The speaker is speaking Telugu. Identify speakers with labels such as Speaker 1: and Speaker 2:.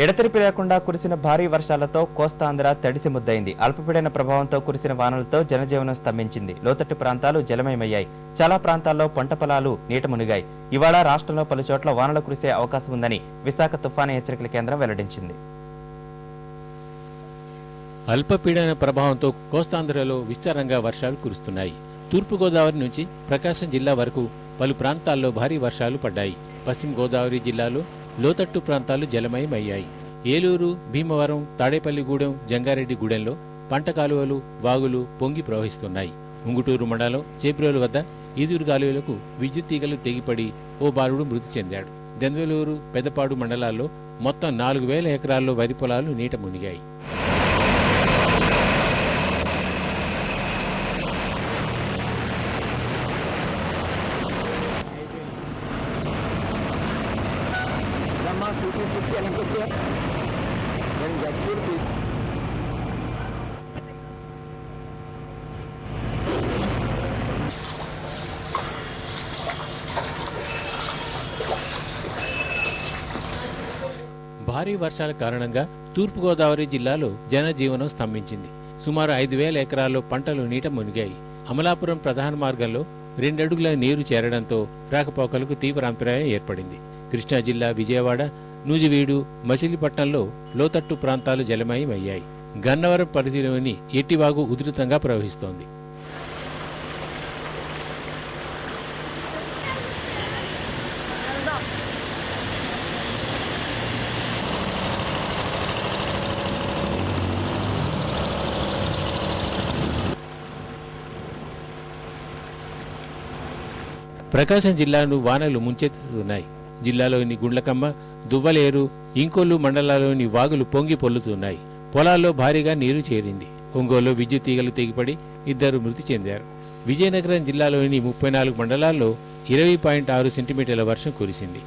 Speaker 1: ఎడతెరిపి లేకుండా కురిసిన భారీ వర్షాలతో కోస్తాంధ్ర తడిసి ముద్దయింది. అల్పపీడన ప్రభావంతో కురిసిన వానలతో జనజీవనం స్తంభించింది. లోతట్టు ప్రాంతాలు జలమయమయ్యాయి. చాలా ప్రాంతాల్లో పంట పొలాలు నీట మునిగాయి. ఇవాళ రాష్ట్రంలో పలుచోట్ల వానలు కురిసే అవకాశం ఉందని విశాఖ తుఫాను హెచ్చరికల కేంద్రం వెల్లడించింది.
Speaker 2: అల్పపీడన ప్రభావంతో కోస్తాంధ్రలో విస్తారంగా వర్షాలు కురుస్తున్నాయి. తూర్పుగోదావరి నుంచి ప్రకాశం జిల్లా వరకు పలు ప్రాంతాల్లో భారీ వర్షాలు పడ్డాయి. పశ్చిమ గోదావరి జిల్లాలో లోతట్టు ప్రాంతాలు జలమయమయ్యాయి. ఏలూరు, భీమవరం, తాడేపల్లిగూడెం, జంగారెడ్డిగూడెంలో పంట కాలువలు, వాగులు పొంగి ప్రవహిస్తున్నాయి. ఉంగుటూరు మండలం చేబ్రోలు వద్ద ఈదురు గాలువలకు విద్యుత్ తీగలు తెగిపడి ఓ బాలుడు మృతి చెందాడు. దెందులూరు, పెదపాడు మండలాల్లో మొత్తం 4000 ఎకరాల్లో వరి పొలాలు నీట మునిగాయి. భారీ వర్షాల కారణంగా తూర్పుగోదావరి జిల్లాలో జనజీవనం స్తంభించింది. సుమారు 5000 ఎకరాల్లో పంటలు నీట మునిగాయి. అమలాపురం ప్రధాన మార్గంలో 2 అడుగుల నీరు చేరడంతో రాకపోకలకు తీవ్ర అంతరాయం ఏర్పడింది. కృష్ణా జిల్లా విజయవాడ, నూజివీడు, మచిలీపట్నంలో లోతట్టు ప్రాంతాలు జలమయమయ్యాయి. గన్నవరం పరిధిలోని ఎట్టివాగు ఉధృతంగా ప్రవహిస్తోంది. ప్రకాశం జిల్లాను వానలు ముంచెత్తుతున్నాయి. జిల్లాలోని గుండ్లకమ్మ, దువ్వలేరు, ఇంకొల్లు మండలాల్లోని వాగులు పొంగి పొల్లుతున్నాయి. పొలాల్లో భారీగా నీరు చేరింది. ఒంగోలులో విద్యుత్ తీగలు తెగిపడి 2 మృతి చెందారు. విజయనగరం జిల్లాలోని 34 మండలాల్లో 20.6 సెంటీమీటర్ల వర్షం కురిసింది.